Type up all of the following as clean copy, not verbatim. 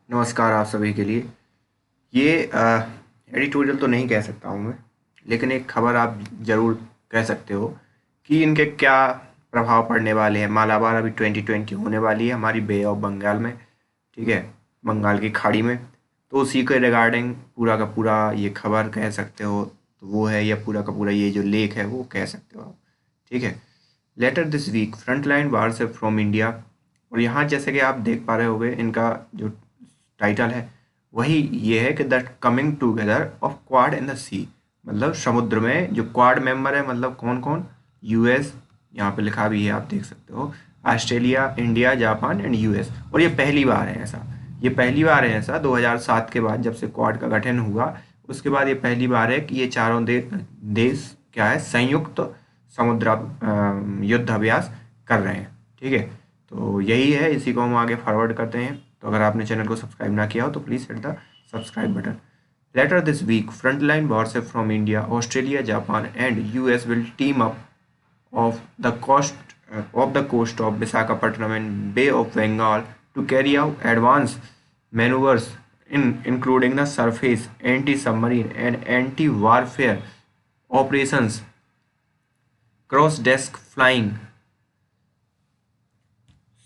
नमस्कार आप सभी के लिए। ये एडिटोरियल तो नहीं कह सकता हूँ मैं, लेकिन एक खबर आप ज़रूर कह सकते हो कि इनके क्या प्रभाव पड़ने वाले हैं। मालाबार अभी 2020 होने वाली है हमारी बे ऑफ बंगाल में, ठीक है, बंगाल की खाड़ी में। तो उसी के रिगार्डिंग पूरा का पूरा ये खबर कह सकते हो, तो वो है, या पूरा का पूरा ये जो लेख है वो कह सकते हो आप, ठीक है। Later this week frontline warship from India. और यहाँ जैसे कि आप देख पा रहे होगे, इनका जो टाइटल है वही ये है कि the coming together of Quad in the sea. मतलब समुद्र में जो क्वाड मेंबर है, मतलब कौन कौन, यूएस, यहाँ पे लिखा भी है आप देख सकते हो, Australia, India, Japan and US. और ये पहली बार है ऐसा, ये पहली बार है ऐसा 2007 के बाद, जब से क्वाड का गठन हुआ उसके बाद ये पहली बार है कि ये चारों देश क्या है, संयुक्त समुद्र युद्ध अभ्यास कर रहे हैं, ठीक है। तो यही है, इसी को हम आगे फॉरवर्ड करते हैं। तो अगर आपने चैनल को सब्सक्राइब ना किया हो तो please hit the subscribe button. Later this week frontline warship from India, Australia, Japan and US will team up of the coast of Visakhapatnam and Bay of Bengal to carry out advanced maneuvers including the surface, anti-submarine and anti-warfare operations, cross-desk flying,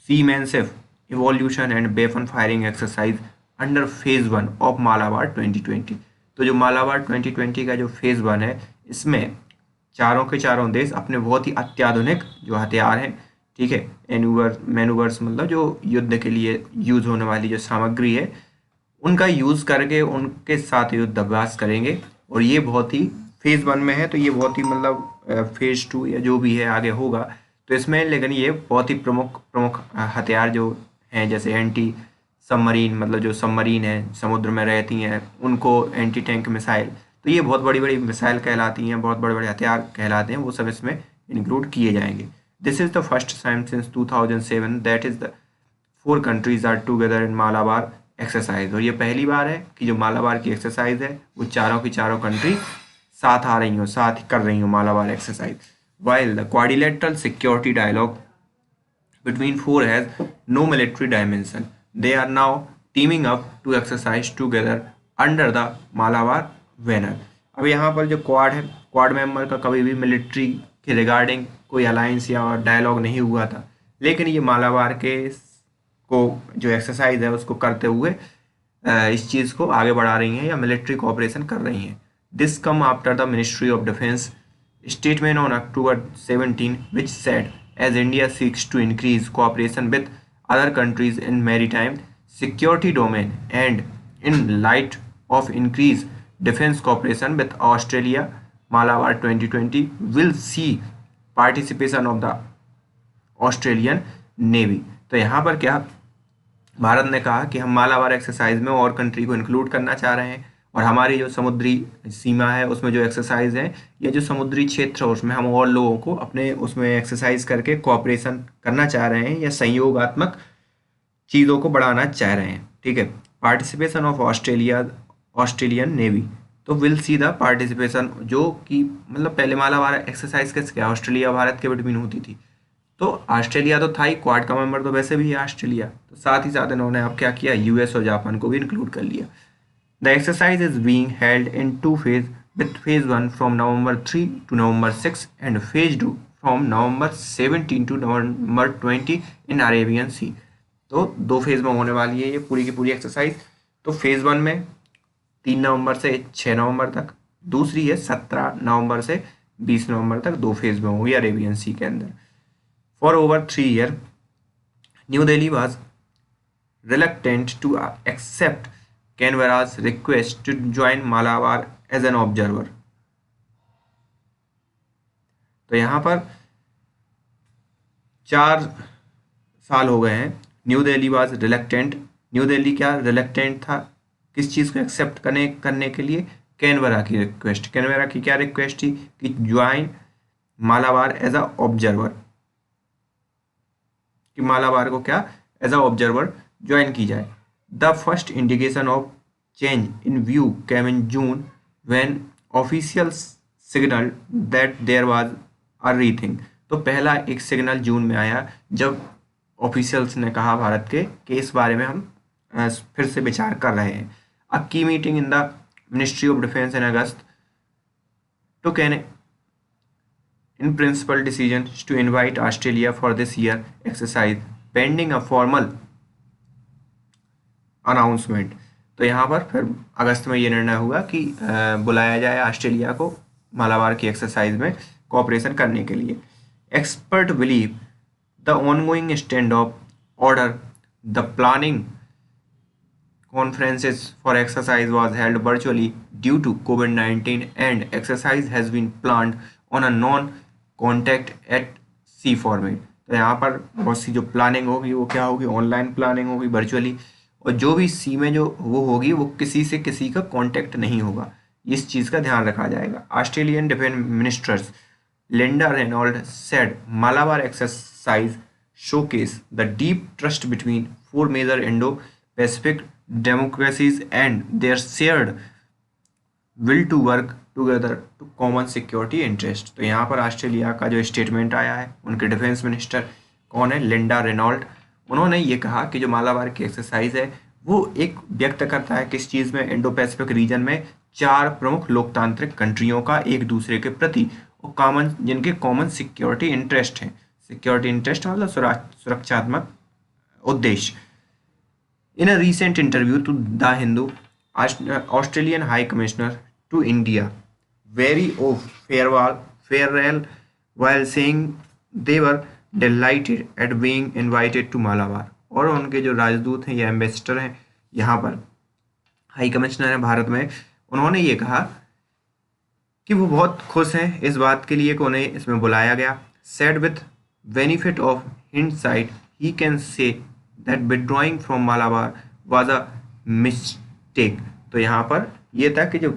seamanship evolution and weapon firing exercise under phase 1 of Malabar 2020। तो जो मालाबार 2020 का जो phase 1 है, इसमें चारों के चारों देश अपने बहुत ही अत्याधुनिक जो हथियार हैं, ठीक है, मैनूवर्स मतलब जो युद्ध के लिए यूज होने वाली जो सामग्री है उनका यूज करके उनके साथ युद्ध अभ्यास करेंगे। और ये बहुत ही फेज 1 में है, तो ये बहुत ही मतलब फेज 2 या जो भी है आगे होगा। तो इसमें लेकिन ये बहुत ही प्रमुख प्रमुख हथियार जो हैं, जैसे एंटी सबमरीन, मतलब जो सबमरीन है समुद्र में रहती हैं उनको एंटी टैंक मिसाइल, तो ये बहुत बड़ी बड़ी मिसाइल कहलाती हैं, बहुत बड़े बड़े हथियार कहलाते हैं, वो सब इसमें इंक्लूड किए जाएंगे। This is the first time since 2007 that is the 4 countries are together in Malabar exercise. और ये पहली बार है कि जो मालाबार की एक्सरसाइज है वो चारों की चारों कंट्री साथ आ रही हो, साथ कर रही हो Malabar exercise. While the quadrilateral security dialogue between four has no military dimension. They are now teaming up to exercise together under the Malabar banner। अब यहाँ पर जो क्वाड है, क्वाड मेंबर का कभी भी मिलिट्री के रिगार्डिंग कोई अलायंस या डायलॉग नहीं हुआ था, लेकिन ये मालाबार के को जो एक्सरसाइज है उसको करते हुए इस चीज़ को आगे बढ़ा रही हैं या मिलिट्री कोऑपरेशन कर रही हैं। This come after the ministry of defence statement on October 17 which said as India seeks to increase cooperation with other countries in maritime security domain and in light of increased defense cooperation with Australia, Malabar 2020 will see participation of the Australian Navy। तो यहाँ पर क्या भारत ने कहा कि हम Malabar exercise में और कंट्री को इंक्लूड करना चाह रहे हैं, और हमारी जो समुद्री सीमा है उसमें जो एक्सरसाइज है या जो समुद्री क्षेत्र है उसमें हम और लोगों को अपने उसमें एक्सरसाइज करके कोऑपरेशन करना चाह रहे हैं या सहयोगात्मक चीज़ों को बढ़ाना चाह रहे हैं, ठीक है। पार्टिसिपेशन ऑफ ऑस्ट्रेलियन नेवी, तो विल सी द पार्टिसिपेशन, जो कि मतलब पहले मालाबार एक्सरसाइज कैसे क्या ऑस्ट्रेलिया भारत के बिटवीन होती थी, तो ऑस्ट्रेलिया तो था ही, क्वाड का मेंबर तो वैसे भी है ऑस्ट्रेलिया, तो साथ ही साथ इन्होंने अब क्या किया, यूएस और जापान को भी इंक्लूड कर लिया। The exercise is being held in 2 phase with phase 1 from November 3 to November 6 and phase 2 from November 17 to November 20 in Arabian sea. तो 2 फेज में होने वाली है ये पूरी की पूरी एक्सरसाइज। तो फेज 1 में 3 नवंबर से 6 नवंबर तक, दूसरी है 17 नवंबर से 20 नवंबर तक, 2 फेज में होगी अरेबियन सी के अंदर। For over 3 years, New Delhi was reluctant to accept Canberra's request to join Malabar as an observer। तो यहाँ पर 4 साल हो गए हैं। New Delhi was reluctant, new Delhi क्या रिलक्टेंट था किस चीज़ को एक्सेप्ट करने के लिए, कैनबरा की रिक्वेस्ट। कैनबरा की क्या रिक्वेस्ट थी कि join Malabar as a observer, कि मालाबार को क्या एज अ ऑब्जर्वर ज्वाइन की जाए। The first indication of change in view came in June when official signal that there was a rethink. तो पहला एक सिग्नल जून में आया जब ऑफिशियल्स ने कहा भारत के कि इस बारे में हम फिर से विचार कर रहे हैं। अ की meeting in the ministry of defence in August took an in principle decision to invite Australia for this year exercise pending a formal announcement. तो यहाँ पर फिर अगस्त में ये निर्णय हुआ कि बुलाया जाए ऑस्ट्रेलिया को मालाबार की एक्सरसाइज में कोऑपरेशन करने के लिए। Expert believe the ongoing stand of order the planning conferences for exercise was held virtually due to COVID-19 and exercise has been planned on a non-contact at sea format। तो यहाँ पर बहुत सी जो planning होगी वो क्या होगी, ऑनलाइन प्लानिंग होगी वर्चुअली, और जो भी सी में जो वो होगी वो किसी से किसी का कांटेक्ट नहीं होगा, इस चीज़ का ध्यान रखा जाएगा। Australian defence ministers Linda Reynold said Malabar exercise showcase the deep trust between four major Indo-Pacific democracies and their shared will to work together to common security interest। तो यहाँ पर ऑस्ट्रेलिया का जो स्टेटमेंट आया है, उनके डिफेंस मिनिस्टर कौन है, लिंडा रेनॉल्ड, उन्होंने ये कहा कि जो मालाबार की एक्सरसाइज है वो एक व्यक्त करता है किस चीज़ में, इंडो पैसिफिक रीजन में चार प्रमुख लोकतांत्रिक कंट्रियों का एक दूसरे के प्रति और कॉमन, जिनके कॉमन सिक्योरिटी इंटरेस्ट हैं। सिक्योरिटी इंटरेस्ट मतलब सुरक्षात्मक उद्देश्य। In a recent interview to the Hindu, Australian high commissioner to India very of farewell while saying they were delighted at being invited to Malabar. और उनके जो राजदूत हैं या एम्बेसडर हैं यहाँ पर, हाई कमिश्नर हैं भारत में, उन्होंने ये कहा कि वो बहुत खुश हैं इस बात के लिए कि उन्हें इसमें बुलाया गया। Said with benefit of hindsight he can say that withdrawing from Malabar was a mistake। तो यहाँ पर ये था कि जो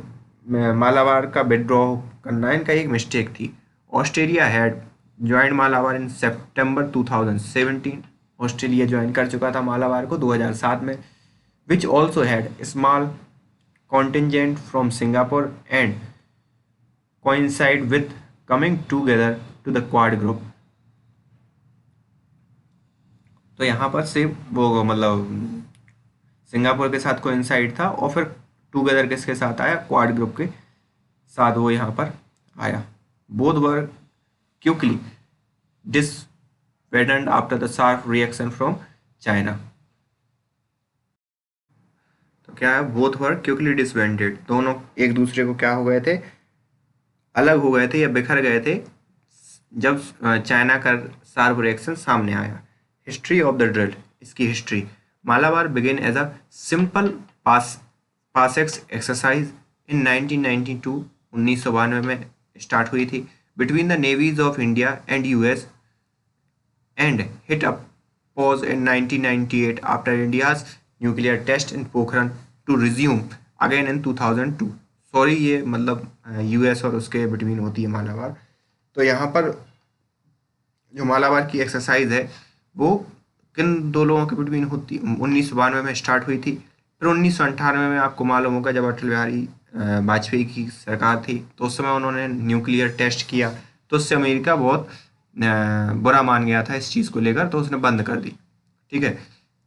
मालाबार का विड्रॉ करना इनका एक मिस्टेक थी। Australia had join Malabar in September 2017। Australia join कर चुका था मालाबार को 2007 में। Which also had small contingent from Singapore and coincide with coming together to the quad group. तो यहाँ पर से वो मतलब सिंगापुर के साथ कोइंसाइड था और फिर टूगेदर किसके साथ आया, क्वाड ग्रुप के साथ वो यहाँ पर आया। Both were quickly disbanded after the sharp reaction from China. तो क्या है, बोथ वर क्विकली डिसबैंडेड, दोनों एक दूसरे को क्या हो गए थे, अलग हो गए थे या बिखर गए थे जब चाइना का शार्प रिएक्शन सामने आया। हिस्ट्री ऑफ द ड्रिल, इसकी history. Malabar begin as a simple PASSEX exercise in 1992, 1992 में स्टार्ट हुई थी, between the navies of India and US and hit up pause in 1998 after India's nuclear test in Pokhran to resume again in 2002। Sorry, ये मतलब US और उसके between होती है मालाबार। तो यहाँ पर जो मालाबार की एक्सरसाइज है वो किन दो लोगों के बिटवीन होती, 1992 में स्टार्ट हुई थी। फिर 1998 में आपको मालूम होगा जब अटल बिहारी वाजपेयी की सरकार थी तो उस समय उन्होंने न्यूक्लियर टेस्ट किया, तो उससे अमेरिका बहुत बुरा मान गया था इस चीज़ को लेकर, तो उसने बंद कर दी। ठीक है,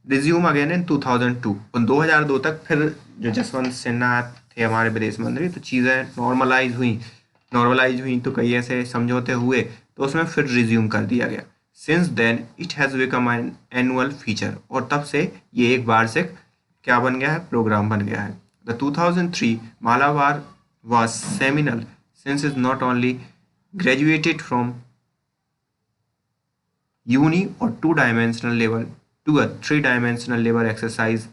रिज्यूम अगेन इन 2002। और 2002 तक फिर जो जसवंत सिन्हा थे हमारे विदेश मंत्री, तो चीज़ें नॉर्मलाइज हुई तो कई ऐसे समझौते हुए तो उसमें फिर रिज्यूम कर दिया गया। Since then it has become an annual feature, और तब से ये एक वार्षिक क्या बन गया है, प्रोग्राम बन गया है। The 2003 Malabar was seminal since it not only graduated from uni or two-dimensional level to a three-dimensional level exercise,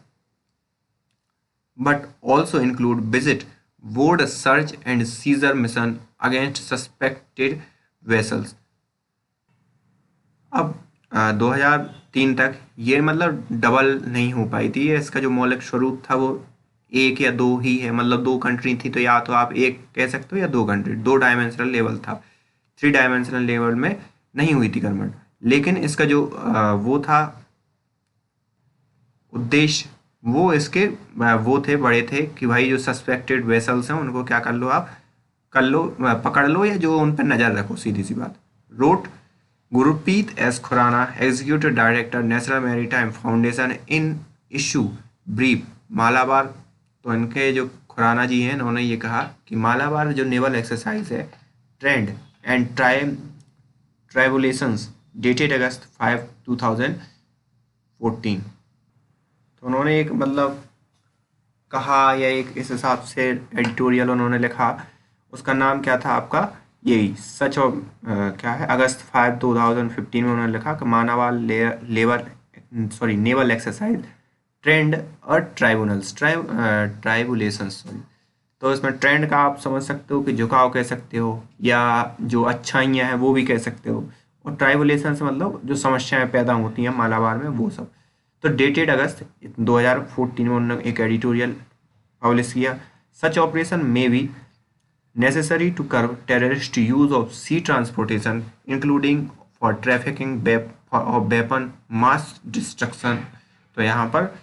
but also include visit, board search and seizure mission against suspected vessels। अब 2003 तक ये मतलब double नहीं हो पाई थी, इसका जो मौलिक स्वरूप था वो एक या दो ही है, मतलब दो कंट्री थी तो या तो आप एक कह सकते हो या दो कंट्री, दो डायमेंशनल लेवल था, थ्री डायमेंशनल लेवल में नहीं हुई थी गवर्नमेंट। लेकिन इसका जो वो था उद्देश्य, वो इसके वो थे बड़े थे कि भाई जो सस्पेक्टेड वेसल्स हैं उनको क्या कर लो, आप कर लो, पकड़ लो, या जो उन पर नज़र रखो, सीधी सी बात। Wrote Gurpreet S Khurana, executive director national maritime foundation, in issue brief Malabar. तो इनके जो खुराना जी हैं इन्होंने ये कहा कि मालाबार जो नेवल एक्सरसाइज है ट्रेंड एंड ट्राइबुलेशंस डेटेड अगस्त 5 2014। तो उन्होंने एक मतलब कहा या एक इस हिसाब से एडिटोरियल उन्होंने लिखा, उसका नाम क्या था आपका, यही सच और क्या है, अगस्त 5 2015 में उन्होंने लिखा कि मानावाल labour sorry naval exercise trend और ट्राइबुलेशंस सॉरी। तो इसमें ट्रेंड का आप समझ सकते हो कि झुकाव कह सकते हो, या जो अच्छाइयाँ हैं वो भी कह सकते हो, और ट्राइबुलेशन से मतलब जो समस्याएं पैदा होती हैं मालाबार में वो सब। तो डेटेड अगस्त 2014 में उन्होंने एक एडिटोरियल पब्लिश किया। सच ऑपरेशन में भी necessary to curb terrorist use of sea transportation, including for trafficking of weapon mass destruction। तो यहाँ पर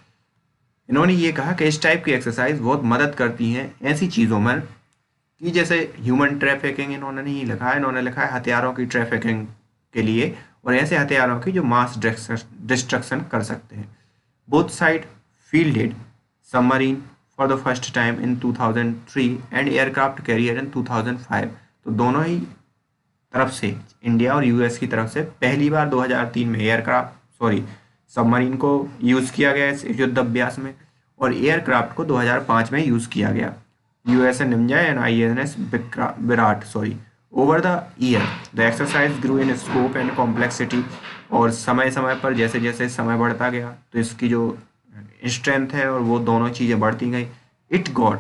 इन्होंने ये कहा कि इस टाइप की एक्सरसाइज बहुत मदद करती हैं ऐसी चीज़ों में कि जैसे ह्यूमन ट्रैफिकिंग इन्होंने नहीं लिखा है, इन्होंने लिखा है हथियारों की ट्रैफिकिंग के लिए, और ऐसे हथियारों की जो मास डिस्ट्रक्शन कर सकते हैं। Both side fielded submarine for the first time in 2003 and aircraft carrier in 2005। तो दोनों ही तरफ से, इंडिया और यूएस की तरफ से पहली बार 2003 में सबमरीन को यूज़ किया गया इस युद्ध अभ्यास में, और एयरक्राफ्ट को 2005 में यूज़ किया गया, USA ninja and INS Viraat over the year. The exercise grew in scope and complexity. और समय समय पर जैसे जैसे समय बढ़ता गया तो इसकी जो स्ट्रेंथ है और वो दोनों चीज़ें बढ़ती गई। It got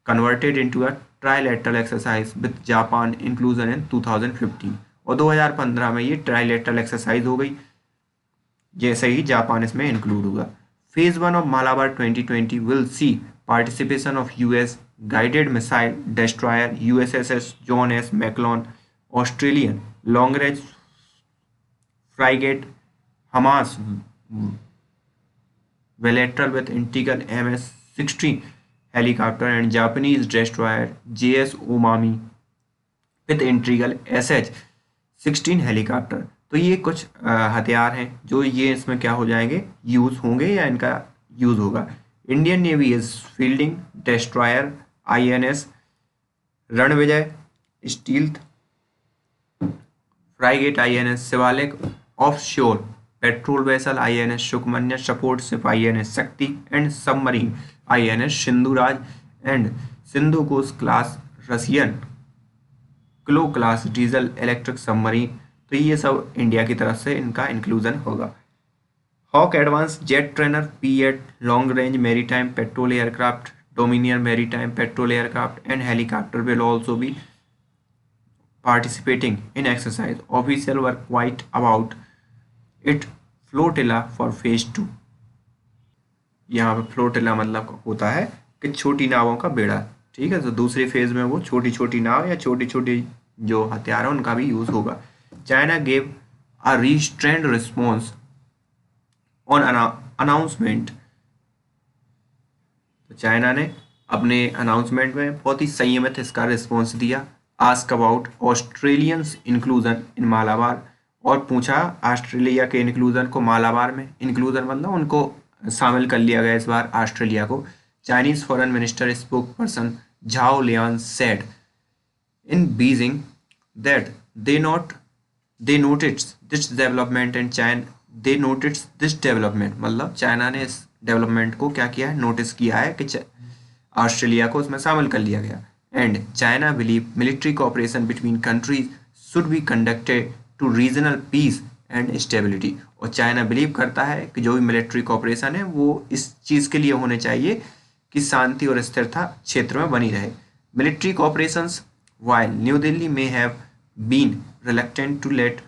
converted into a trilateral exercise with Japan inclusion in 2015। और 2015 में ये ट्राइलेटरल एक्सरसाइज हो गई जैसे ही जापान इसमें इंक्लूड हुआ। Phase 1 of Malabar 2020 will see participation of US guided missile destroyer USS John S. McClellan, Australian long-range frigate Hamas Velatrel with integral MS-16 helicopter, and Japanese destroyer JS Umami with integral SH-16 helicopter. तो ये कुछ हथियार हैं जो ये इसमें क्या हो जाएंगे, यूज़ होंगे या इनका यूज़ होगा। Indian navy is fielding destroyer INS Ranvijay, stealth frigate INS Shivalik, off shore patrol vessel INS Sukanya, support ship INS Shakti, and submarine INS Sindhuraj and Sindhu coast class Russian kilo class diesel electric submarine. तो ये सब India की तरफ से इनका inclusion होगा। Hawk advance jet trainer P8 long range maritime patrol aircraft dominion maritime patrol aircraft and helicopter will also be participating in exercise. Officials were quiet about it flotilla for phase 2। यहाँ पे flotilla मतलब होता है कि छोटी नावों का बेड़ा, ठीक है। तो दूसरे फेज में वो छोटी छोटी नाव या छोटी छोटी जो हथियार है उनका भी यूज होगा। China gave a restrained response on announcement. तो चाइना ने अपने अनाउंसमेंट में बहुत ही संयमित इसका रिस्पॉन्स दिया। Ask about Australians inclusion in Malabar, और पूछा ऑस्ट्रेलिया के इंक्लूजन को मालाबार में। इंक्लूजन मतलब उनको शामिल कर लिया गया इस बार ऑस्ट्रेलिया को। Chinese foreign minister spoke person Zhao Lian said in Beijing that they notice this development and they notice this development मतलब चाइना ने इस डेवलपमेंट को क्या किया है, नोटिस किया है कि ऑस्ट्रेलिया को उसमें शामिल कर लिया गया। And China believe military cooperation between countries should be conducted to regional peace and stability. और चाइना बिलीव करता है कि जो भी मिलिट्री कोऑपरेशन है वो इस चीज़ के लिए होने चाहिए कि शांति और स्थिरता क्षेत्र में बनी रहे। Military cooperations while New Delhi में have been reluctant to let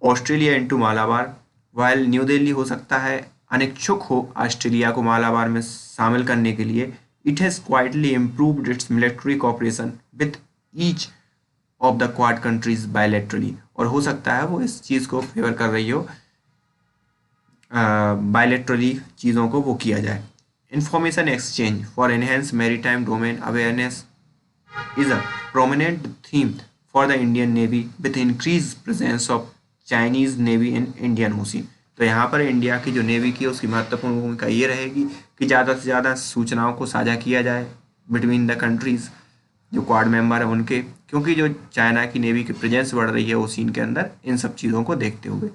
Australia into Malabar, while New Delhi हो सकता है अनिच्छुक हो ऑस्ट्रेलिया को मालाबार में शामिल करने के लिए, it has quietly improved it's military cooperation with each of the quad countries bilaterally. और हो सकता है वो इस चीज़ को फेवर कर रही हो, बायलैटरली चीज़ों को वो किया जाए। Information exchange for enhance maritime domain awareness is a prominent theme for the Indian Navy with increased presence of Chinese Navy in Indian Ocean। तो यहाँ पर इंडिया की जो नेवी की उसकी महत्वपूर्ण भूमिका ये रहेगी कि ज़्यादा से ज़्यादा सूचनाओं को साझा किया जाए बिटवीन द कंट्रीज़ जो क्वाड मेंबर है उनके, क्योंकि जो चाइना की नेवी की प्रेजेंस बढ़ रही है ओशियन के अंदर इन सब चीज़ों को देखते हुए।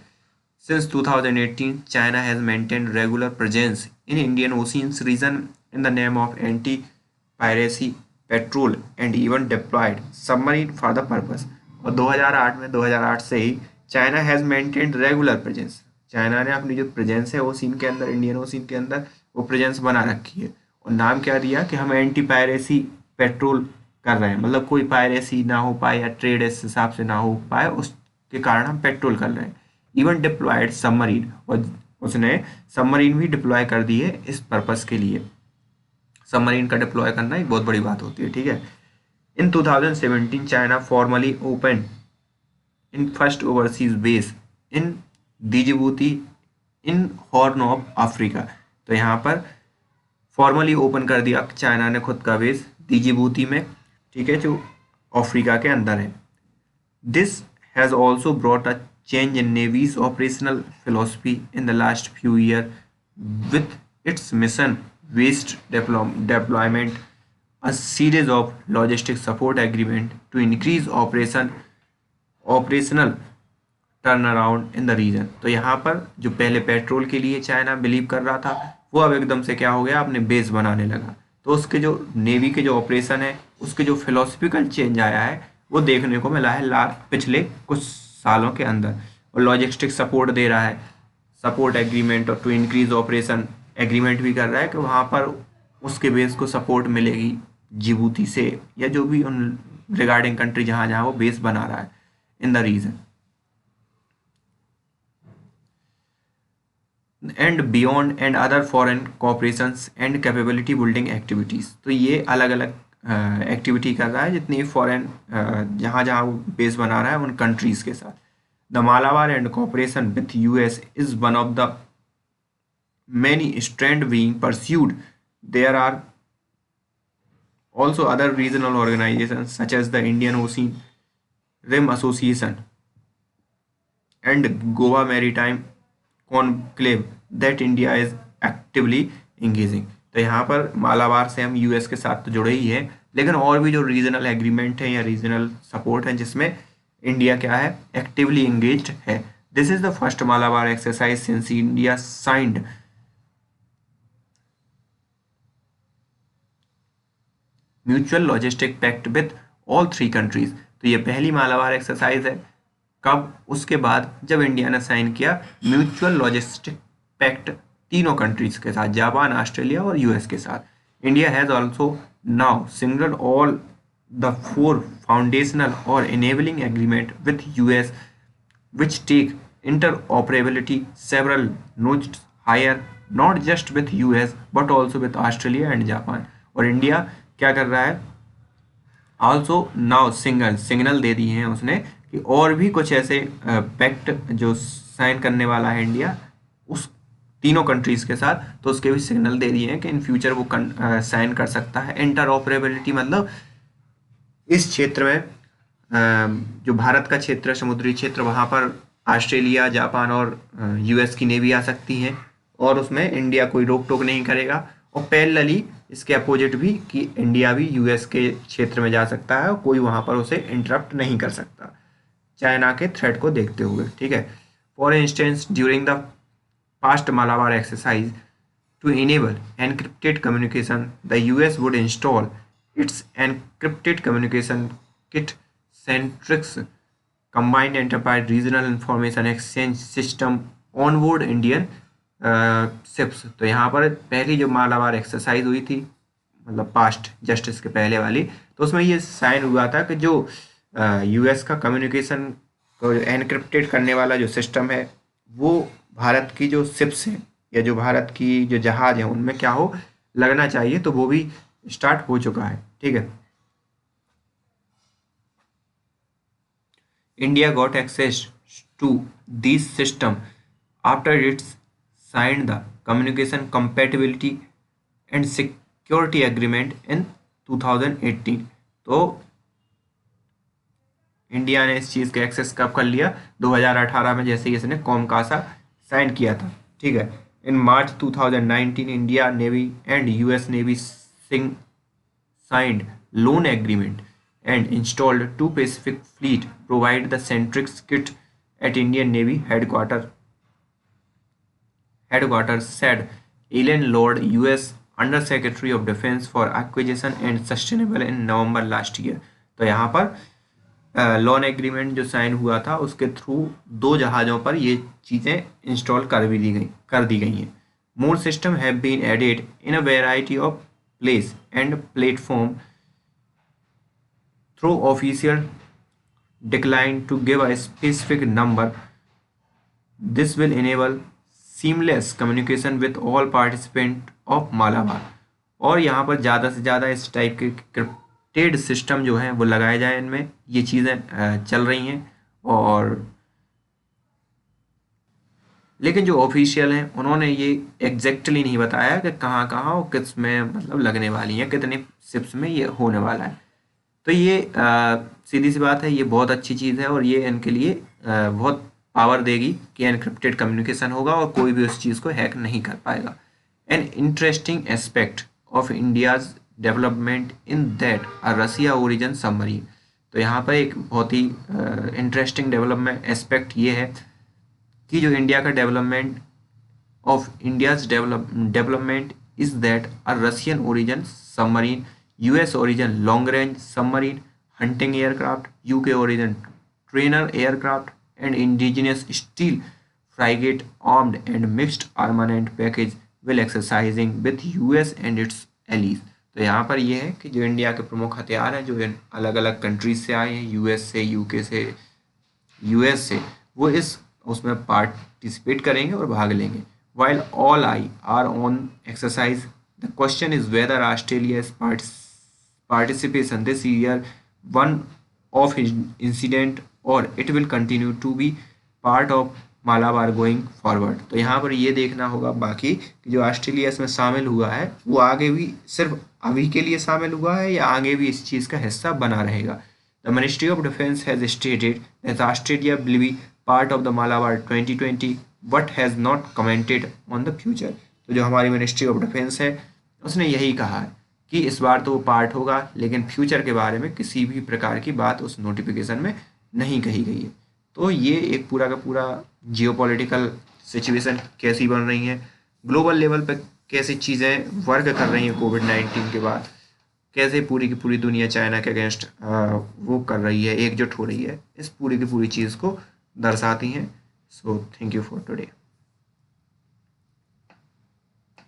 Since 2018, China has maintained regular presence in Indian Oceans region in the name of anti-piracy patrol and even deployed submarine for the purpose. और 2008 में 2008 से ही China has maintained regular presence, China ने अपनी जो प्रेजेंस है ओशियन के अंदर, इंडियन ओशियन के अंदर वो प्रेजेंस बना रखी है। और नाम क्या दिया कि हम एंटी पायरेसी पेट्रोल कर रहे हैं, मतलब कोई पायरेसी ना हो पाए या ट्रेड इस हिसाब से ना हो पाए उसके कारण हम पेट्रोल कर रहे हैं। इवन डिप्लॉयड सबमरीन, और उसने सबमरीन भी डिप्लॉय कर दी है इस पर्पस के लिए। सबमरीन का डिप्लॉय करना एक बहुत बड़ी बात होती है, ठीक है। In 2017 China formally open in first overseas base in Djibouti in horn of Africa. तो यहाँ पर फॉर्मली ओपन कर दिया चाइना ने खुद का बेस डिजिबूती में, ठीक है, जो अफ्रीका के अंदर है। This has also brought a change in Navy's operational philosophy in the last few years with its mission-based deployment, a series of logistic support agreement to increase operational turnaround in the region। तो यहाँ पर जो पहले petrol के लिए China believe कर रहा था वो अब एकदम से क्या हो गया, अपने बेस बनाने लगा। तो उसके जो नेवी के जो ऑपरेशन है उसके जो फिलोसफिकल चेंज आया है वो देखने को मिला है पिछले कुछ सालों के अंदर। और लॉजिस्टिक सपोर्ट दे रहा है, सपोर्ट एग्रीमेंट, और टू इंक्रीज ऑपरेशन एग्रीमेंट भी कर रहा है कि वहाँ पर उसके बेस को सपोर्ट मिलेगी जिबूती से या जो भी उन रिगार्डिंग कंट्री जहाँ जहाँ वो बेस बना रहा है in the region. And beyond and other foreign cooperations and capability building activities. तो ये अलग अलग एक्टिविटी कर रहा है जितनी फॉरेन जहाँ जहाँ वो बेस बना रहा है उन कंट्रीज़ के साथ। The Malabar and cooperation with US is one of the many strand being pursued. There are also other regional organization such as the Indian ocean rim association and Goa maritime conclave that India is actively engaging. तो यहाँ पर मालाबार से हम US के साथ तो जुड़े ही हैं, लेकिन और भी जो रीजनल एग्रीमेंट है या रीजनल सपोर्ट है जिसमें इंडिया क्या है, एक्टिवली एंगेज्ड है। This is the first Malabar exercise since India signed mutual logistic pact with all three countries. तो ये पहली मालाबार एक्सरसाइज है कब, उसके बाद जब इंडिया ने साइन किया म्यूचुअल लॉजिस्टिक पैक्ट तीनों कंट्रीज के साथ, जापान, ऑस्ट्रेलिया और यूएस के साथ। India has also now signalled all the four foundational or enabling agreement with US which take interoperability several notches higher, not just with US but also with Australia and Japan। और India क्या कर रहा है, also now signal दे दिए हैं उसने कि और भी कुछ ऐसे पैक्ट जो साइन करने वाला है इंडिया उस तीनों कंट्रीज के साथ, तो उसके भी सिग्नल दे दिए हैं कि इन फ्यूचर वो साइन कर सकता है। इंटरऑपरेबिलिटी मतलब इस क्षेत्र में जो भारत का क्षेत्र, समुद्री क्षेत्र, वहाँ पर ऑस्ट्रेलिया, जापान और यूएस की नेवी आ सकती हैं और उसमें इंडिया कोई रोक टोक नहीं करेगा। और पैरेलली इसके अपोजिट भी कि इंडिया भी यूएस के क्षेत्र में जा सकता है और कोई वहाँ पर उसे इंटरप्ट नहीं कर सकता चाइना के थ्रेट को देखते हुए, ठीक है। For instance during the past Malabar exercise to enable encrypted communication the US would install its encrypted communication kit Centrix combined enterprise regional information exchange system onboard Indian ships। तो यहाँ पर पहली जो मालाबार एक्सरसाइज हुई थी, मतलब पास्ट जस्ट इसके पहले वाली, तो उसमें ये साइन हुआ था कि जो यूएस का कम्युनिकेशन को एनक्रिप्टेड करने वाला जो सिस्टम है वो भारत की जो शिप्स हैं या जो भारत की जो जहाज हैं उनमें क्या हो लगना चाहिए, तो वो भी स्टार्ट हो चुका है, ठीक है। India got access to this system after it's signed the communication compatibility and security agreement in 2018। तो इंडिया ने इस चीज़ का एक्सेस कब कर लिया, 2018 में, जैसे ही इसने कॉमकासा साइन किया था, ठीक है। इन मार्च 2019 India navy and US navy signed loan agreement and installed two Pacific Fleet provide the Centrix kit at Indian Navy headquarters, said Ellen Lord, U.S. Under Secretary of Defense for Acquisition and Sustainable in November last year। तो यहाँ पर loan agreement जो sign हुआ था उसके through 2 जहाज़ों पर ये चीज़ें इंस्टॉल कर दी गई हैं। More system have been added in a variety of place and platform through official declined to give a specific number. This will enable seamless communication with all participants of Malabar। और यहाँ पर ज़्यादा से ज़्यादा इस टाइप के क्रिप्टेड system जो हैं वो लगाए जाए, इनमें ये चीज़ें चल रही हैं। और लेकिन जो ऑफिशियल हैं उन्होंने ये एग्जैक्टली नहीं बताया कि कहाँ कहाँ और किस में मतलब लगने वाली हैं, कितने शिप्स में ये होने वाला है। तो ये सीधी सी बात है, ये बहुत अच्छी चीज़ है और ये इनके लिए बहुत पावर देगी कि एनक्रिप्टेड कम्युनिकेशन होगा और कोई भी उस चीज़ को हैक नहीं कर पाएगा। An interesting aspect of India's development in that a Russia origin submarine. तो यहाँ पर एक बहुत ही इंटरेस्टिंग डेवलपमेंट एस्पेक्ट ये है कि जो इंडिया का development of India's development is that a Russian origin submarine, US origin long range submarine hunting aircraft, UK origin trainer aircraft and indigenous steel frigate armed and mixed armament package will exercising with US and its allies। तो यहाँ पर ये है कि जो India के प्रमुख हथियार हैं जो अलग अलग कंट्रीज से आए हैं, US से, UK से, US से, वो इस उसमें पार्टिसिपेट करेंगे और भाग लेंगे। While all eye are on exercise, the question is whether Australia's participation this year one off incident or it will continue to be part of Malabar going forward। तो यहाँ पर ये देखना होगा बाकी कि जो ऑस्ट्रेलिया इसमें शामिल हुआ है वो आगे भी सिर्फ अभी के लिए शामिल हुआ है या आगे भी इस चीज़ का हिस्सा बना रहेगा। The ministry of defence has stated that Australia will be part of the Malabar 2020 but has not commented on the future. तो जो हमारी मिनिस्ट्री ऑफ डिफेंस है उसने यही कहा है कि इस बार तो वो पार्ट होगा, लेकिन फ्यूचर के बारे में किसी भी प्रकार की बात उस नोटिफिकेशन में नहीं कही गई है। तो ये एक पूरा का पूरा जियोपॉलिटिकल सिचुएशन कैसी बन रही है, ग्लोबल लेवल पर कैसे चीज़ें वर्क कर रही हैं कोविड-19 के बाद, कैसे पूरी की पूरी दुनिया चाइना के अगेंस्ट वो कर रही है, एकजुट हो रही है, इस पूरी की पूरी चीज़ को दर्शाती हैं। So thank you for today.